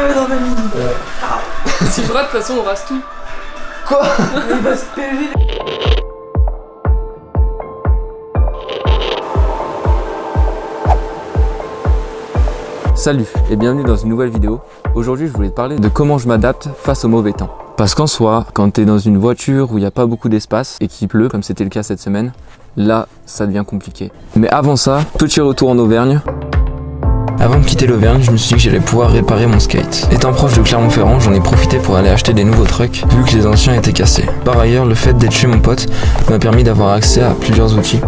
dans ma mine. Si je rate, de toute façon, on rase tout. Quoi? Il va se PV. Salut et bienvenue dans une nouvelle vidéo. Aujourd'hui je voulais te parler de comment je m'adapte face au mauvais temps. Parce qu'en soi, quand tu es dans une voiture où il n'y a pas beaucoup d'espace et qu'il pleut, comme c'était le cas cette semaine, là ça devient compliqué. Mais avant ça, petit retour en Auvergne. Avant de quitter l'Auvergne, je me suis dit que j'allais pouvoir réparer mon skate. Étant proche de Clermont-Ferrand, j'en ai profité pour aller acheter des nouveaux trucks, vu que les anciens étaient cassés. Par ailleurs, le fait d'être chez mon pote m'a permis d'avoir accès à plusieurs outils.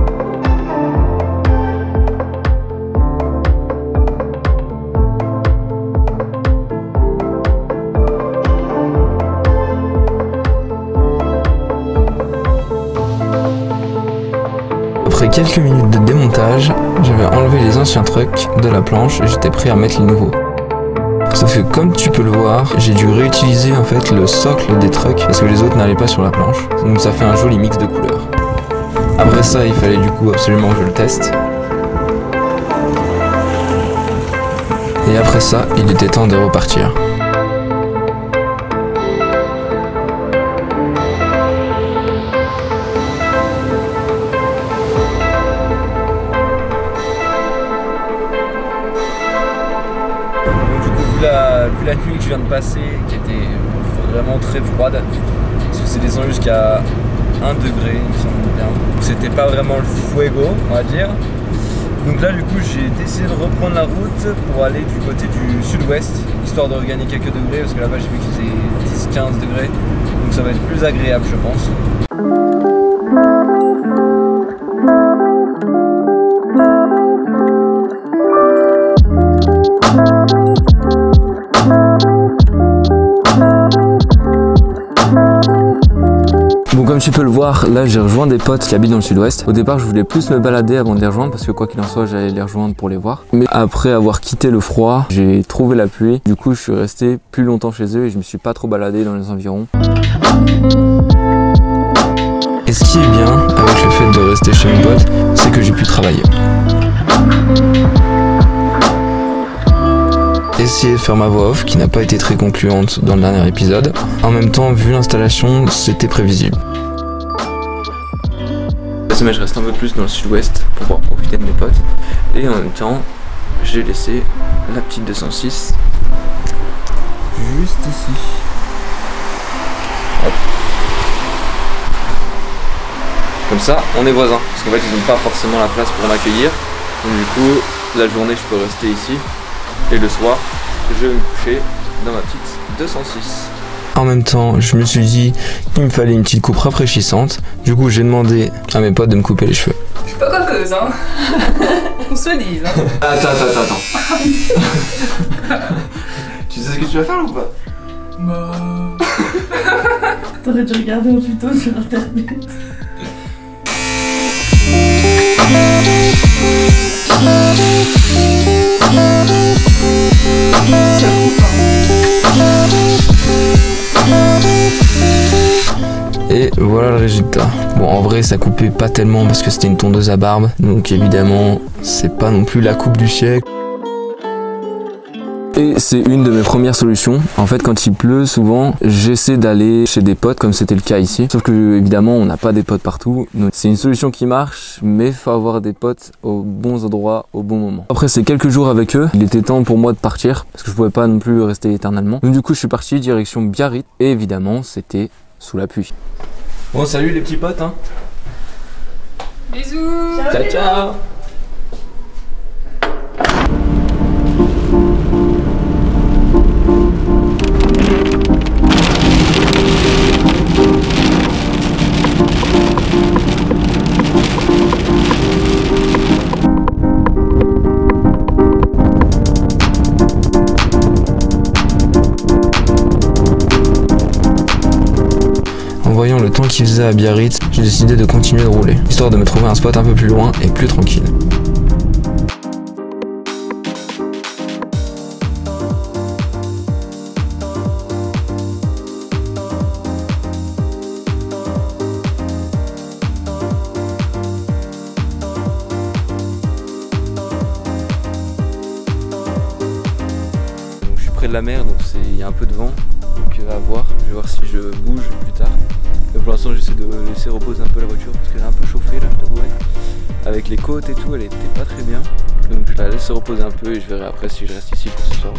Après quelques minutes de démontage, j'avais enlevé les anciens trucks de la planche et j'étais prêt à mettre les nouveaux. Sauf que comme tu peux le voir, j'ai dû réutiliser en fait le socle des trucks parce que les autres n'allaient pas sur la planche. Donc ça fait un joli mix de couleurs. Après ça, il fallait du coup absolument que je le teste. Et après ça, il était temps de repartir. Vu la nuit que je viens de passer, qui était vraiment très froide, parce que c'est descendu jusqu'à 1 degré, il me semble bien. C'était pas vraiment le fuego, on va dire. Donc là, du coup, j'ai décidé de reprendre la route pour aller du côté du sud-ouest, histoire de regagner quelques degrés, parce que là-bas, j'ai vu qu'il faisait 10-15 degrés. Donc ça va être plus agréable, je pense. Bon, comme tu peux le voir, là j'ai rejoint des potes qui habitent dans le sud-ouest. Au départ je voulais plus me balader avant de les rejoindre parce que quoi qu'il en soit j'allais les rejoindre pour les voir. Mais après avoir quitté le froid, j'ai trouvé la pluie. Du coup je suis resté plus longtemps chez eux et je me suis pas trop baladé dans les environs. Et ce qui est bien avec le fait de rester chez mes potes, c'est que j'ai pu travailler. Essayer de faire ma voix off qui n'a pas été très concluante dans le dernier épisode. En même temps, vu l'installation, c'était prévisible. Cette semaine je reste un peu plus dans le sud-ouest pour pouvoir profiter de mes potes. Et en même temps, j'ai laissé la petite 206 juste ici. Hop. Comme ça, on est voisins. Parce qu'en fait, ils n'ont pas forcément la place pour m'accueillir. Donc du coup, la journée, je peux rester ici. Et le soir, je vais me coucher dans ma petite 206. En même temps, je me suis dit qu'il me fallait une petite coupe rafraîchissante. Du coup, j'ai demandé à mes potes de me couper les cheveux. Je suis pas coiffeuse, hein. On se le dise, hein. Attends. Tu sais ce que tu vas faire ou pas? Bah... T'aurais dû regarder un tuto sur internet. Et voilà le résultat. Bon, en vrai, ça coupait pas tellement parce que c'était une tondeuse à barbe. Donc évidemment, c'est pas non plus la coupe du siècle. Et c'est une de mes premières solutions. En fait, quand il pleut, souvent, j'essaie d'aller chez des potes, comme c'était le cas ici. Sauf que, évidemment, on n'a pas des potes partout. Donc, c'est une solution qui marche, mais il faut avoir des potes aux bons endroits, au bon moment. Après ces quelques jours avec eux, il était temps pour moi de partir, parce que je pouvais pas non plus rester éternellement. Donc du coup, je suis parti direction Biarritz, et évidemment, c'était sous la pluie. Bon, salut les petits potes, hein. Bisous. Ciao, ciao. En voyant le temps qu'il faisait à Biarritz, j'ai décidé de continuer de rouler, histoire de me trouver un spot un peu plus loin et plus tranquille. près de la mer, donc il y a un peu de vent, donc à voir. Je vais voir si je bouge plus tard. Mais pour l'instant j'essaie de laisser reposer un peu la voiture parce qu'elle est un peu chauffée là, je t'avouerai. Avec les côtes et tout, elle était pas très bien. Donc je la laisse se reposer un peu et je verrai après si je reste ici pour ce soir.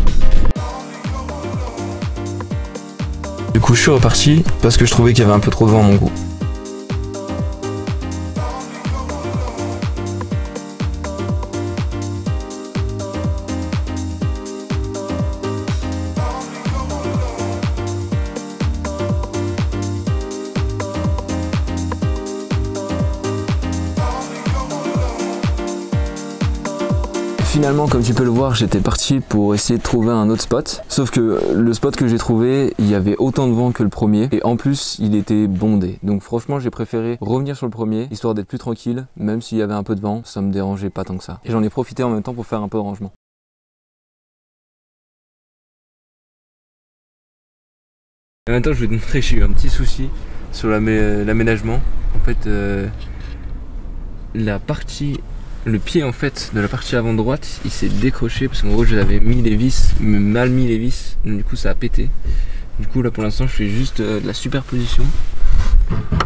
Du coup je suis reparti parce que je trouvais qu'il y avait un peu trop de vent à mon goût. Finalement, comme tu peux le voir, j'étais parti pour essayer de trouver un autre spot. Sauf que le spot que j'ai trouvé, il y avait autant de vent que le premier. Et en plus, il était bondé. Donc franchement, j'ai préféré revenir sur le premier, histoire d'être plus tranquille. Même s'il y avait un peu de vent, ça me dérangeait pas tant que ça. Et j'en ai profité en même temps pour faire un peu de rangement. Et maintenant, je vais te montrer, j'ai eu un petit souci sur l'aménagement. En fait, le pied en fait de la partie avant droite, il s'est décroché parce qu'en gros j'avais mis les vis, mal mis les vis, donc du coup ça a pété. Du coup là pour l'instant je fais juste de la superposition,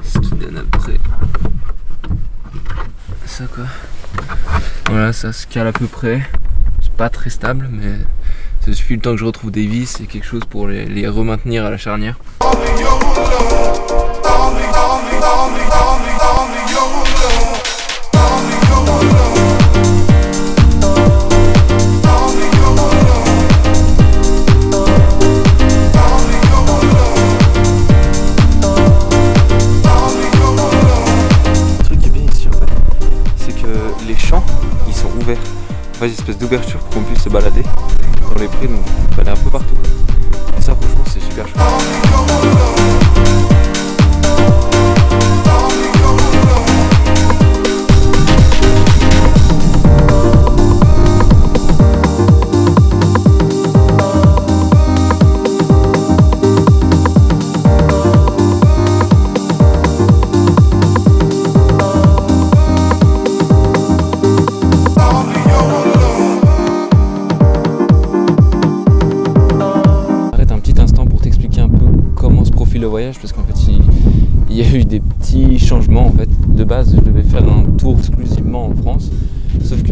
ce qui donne après ça quoi. Voilà, ça se cale à peu près, c'est pas très stable mais ça suffit le temps que je retrouve des vis et quelque chose pour les remaintenir à la charnière. En fait, une espèce d'ouverture pour qu'on puisse se balader dans les prés, donc on peut aller un peu partout. Et ça franchement c'est super chouette. Le voyage parce qu'en fait il y a eu des petits changements en fait. De base je devais faire un tour exclusivement en France, sauf que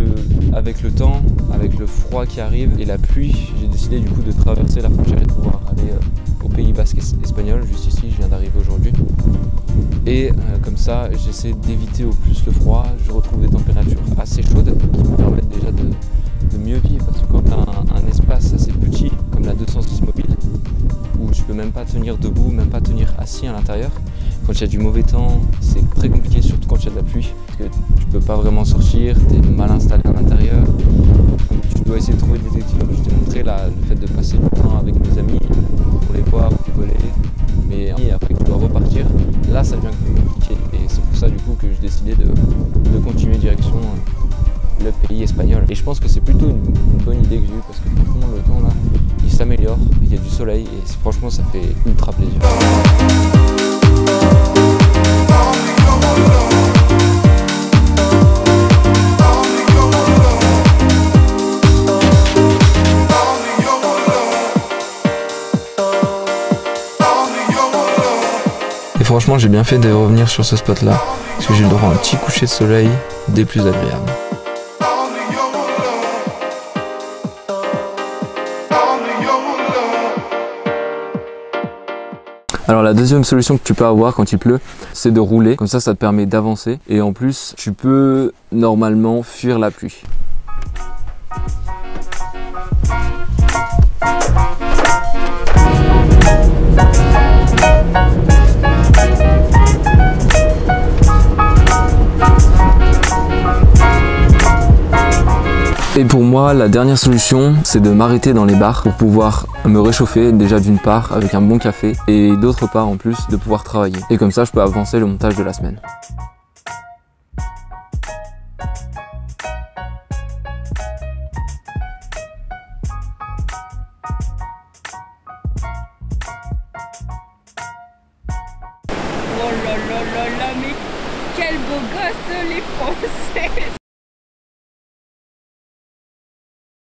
avec le temps, avec le froid qui arrive et la pluie, j'ai décidé du coup de traverser la frontière et de pouvoir aller au Pays Basque espagnol. Juste ici, je viens d'arriver aujourd'hui et comme ça j'essaie d'éviter au plus le froid. Je retrouve des températures assez chaudes qui me permettent déjà de mieux vivre, parce que quand tu as un espace assez petit comme la 206 mobile où tu peux même pas tenir debout, même pas tenir assis à l'intérieur. Quand il y a du mauvais temps, c'est très compliqué, surtout quand il y a de la pluie, parce que tu peux pas vraiment sortir, tu es mal installé à l'intérieur. Tu dois essayer de trouver des équilibres. Je t'ai montré là, le fait de passer du temps avec mes amis pour les voir, pour rigoler, mais après que tu dois repartir, là ça devient plus compliqué. Et c'est pour ça du coup que j'ai décidé de continuer direction le pays espagnol. Et je pense que c'est plutôt une bonne idée que j'ai eue, parce que franchement le temps là, il s'améliore, il y a du soleil et franchement ça fait ultra plaisir. Et franchement j'ai bien fait de revenir sur ce spot là, parce que j'ai eu le droit à un petit coucher de soleil des plus agréables. Alors la deuxième solution que tu peux avoir quand il pleut, c'est de rouler. Comme ça te permet d'avancer et en plus tu peux normalement fuir la pluie. Et pour moi, la dernière solution, c'est de m'arrêter dans les bars pour pouvoir me réchauffer, déjà d'une part avec un bon café et d'autre part en plus de pouvoir travailler. Et comme ça, je peux avancer le montage de la semaine. Oh là là là là, mais quel beau gosse les Français!